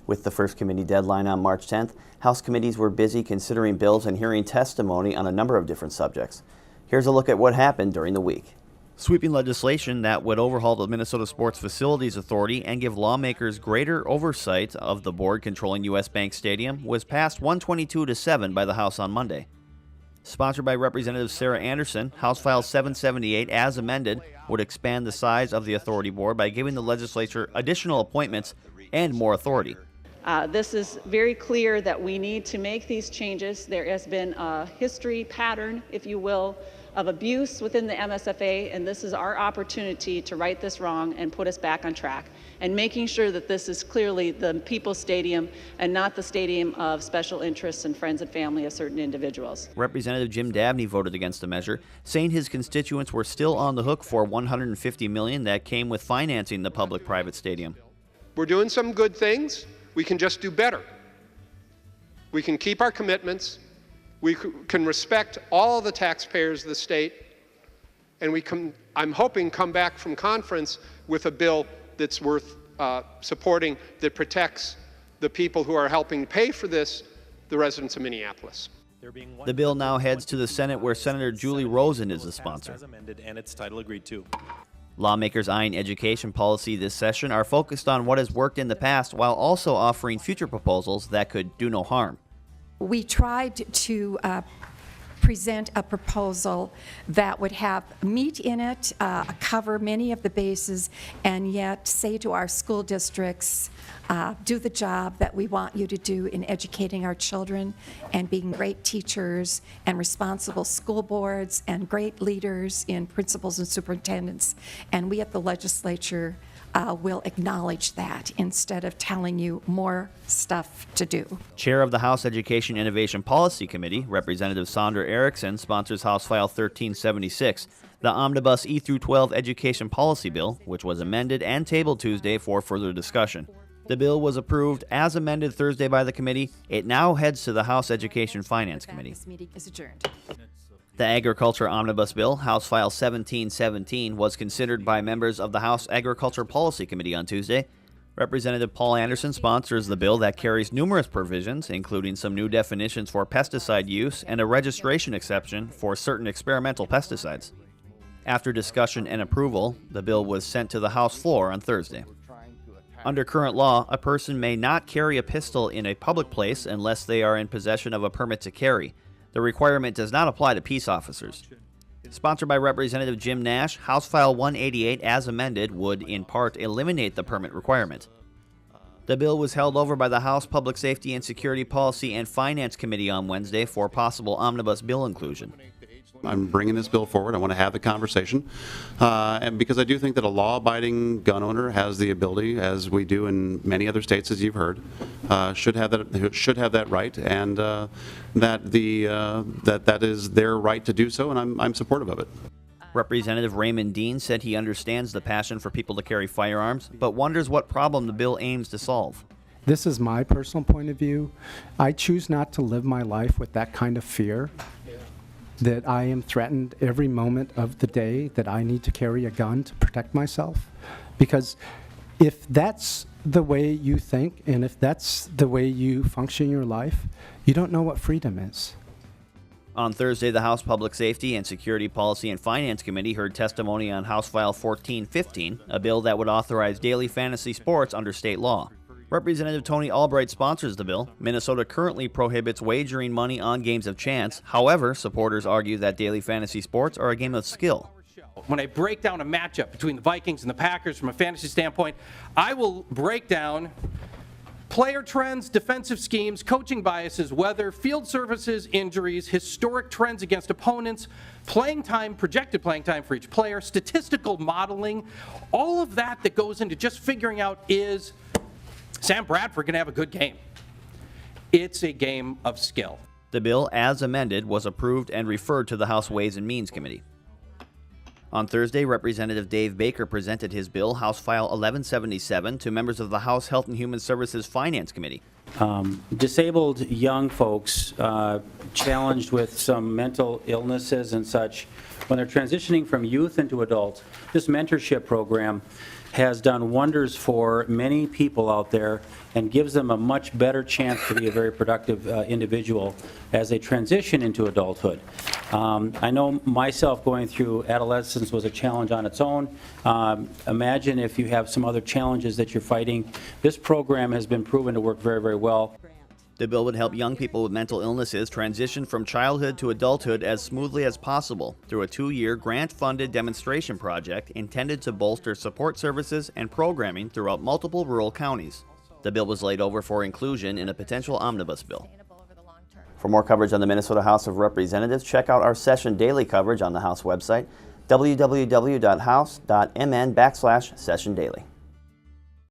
With the first committee deadline on March 10th, House committees were busy considering bills and hearing testimony on a number of different subjects. Here's a look at what happened during the week. Sweeping legislation that would overhaul the Minnesota Sports Facilities Authority and give lawmakers greater oversight of the board controlling U.S. Bank Stadium was passed 122-7 by the House on Monday. Sponsored by Representative Sarah Anderson, House File 778, as amended, would expand the size of the authority board by giving the legislature additional appointments and more authority. This is very clear that we need to make these changes. There has been a history pattern, if you will, of abuse within the MSFA, and this is our opportunity to right this wrong and put us back on track, and making sure that this is clearly the People's Stadium and not the stadium of special interests and friends and family of certain individuals. Representative Jim Dabney voted against the measure, saying his constituents were still on the hook for $150 million that came with financing the public-private stadium. We're doing some good things. We can just do better. We can keep our commitments. We can respect all the taxpayers of the state. And we can, I'm hoping, come back from conference with a bill that's worth supporting, that protects the people who are helping pay for this, the residents of Minneapolis. The bill now heads to the Senate, where Senator Julie Rosen is the sponsor. And its title agreed to. Lawmakers eyeing education policy this session are focused on what has worked in the past while also offering future proposals that could do no harm. We tried to present a proposal that would have meat in it, cover many of the bases, and yet say to our school districts, do the job that we want you to do in educating our children and being great teachers and responsible school boards and great leaders in principals and superintendents. And we at the legislature will acknowledge that instead of telling you more stuff to do. Chair of the House Education Innovation Policy Committee, Representative Sandra Erickson, sponsors House File 1376, the Omnibus E-12 Education Policy Bill, which was amended and tabled Tuesday for further discussion. The bill was approved as amended Thursday by the committee. It now heads to the House Education Finance Committee. This meeting is adjourned. The Agriculture Omnibus Bill, House File 1717, was considered by members of the House Agriculture Policy Committee on Tuesday. Representative Paul Anderson sponsors the bill that carries numerous provisions, including some new definitions for pesticide use and a registration exception for certain experimental pesticides. After discussion and approval, the bill was sent to the House floor on Thursday. Under current law, a person may not carry a pistol in a public place unless they are in possession of a permit to carry. The requirement does not apply to peace officers. Sponsored by Representative Jim Nash, House File 188, as amended, would in part eliminate the permit requirement. The bill was held over by the House Public Safety and Security Policy and Finance Committee on Wednesday for possible omnibus bill inclusion. I'm bringing this bill forward. I want to have the conversation, and because I do think that a law-abiding gun owner has the ability, as we do in many other states, as you've heard, should have that right, and that is their right to do so, and I'm supportive of it. Representative Raymond Dean said he understands the passion for people to carry firearms, but wonders what problem the bill aims to solve. This is my personal point of view. I choose not to live my life with that kind of fear, that I am threatened every moment of the day, that I need to carry a gun to protect myself. Because if that's the way you think, and if that's the way you function in your life, you don't know what freedom is. On Thursday, the House Public Safety and Security Policy and Finance Committee heard testimony on House File 1415, a bill that would authorize daily fantasy sports under state law. Representative Tony Albright sponsors the bill. Minnesota currently prohibits wagering money on games of chance. However, supporters argue that daily fantasy sports are a game of skill. When I break down a matchup between the Vikings and the Packers from a fantasy standpoint, I will break down player trends, defensive schemes, coaching biases, weather, field services, injuries, historic trends against opponents, playing time, projected playing time for each player, statistical modeling, all of that goes into just figuring out, is Sam Bradford going to have a good game? It's a game of skill. The bill, as amended, was approved and referred to the House Ways and Means Committee. On Thursday, Representative Dave Baker presented his bill, House File 1177, to members of the House Health and Human Services Finance Committee. disabled young folks challenged with some mental illnesses and such, when they're transitioning from youth into adult, this mentorship program has done wonders for many people out there and gives them a much better chance to be a very productive individual as they transition into adulthood. I know myself going through adolescence was a challenge on its own. Imagine if you have some other challenges that you're fighting. This program has been proven to work very, very well. The bill would help young people with mental illnesses transition from childhood to adulthood as smoothly as possible through a 2-year grant-funded demonstration project intended to bolster support services and programming throughout multiple rural counties. The bill was laid over for inclusion in a potential omnibus bill. For more coverage on the Minnesota House of Representatives, check out our session daily coverage on the House website, www.house.mn/sessiondaily.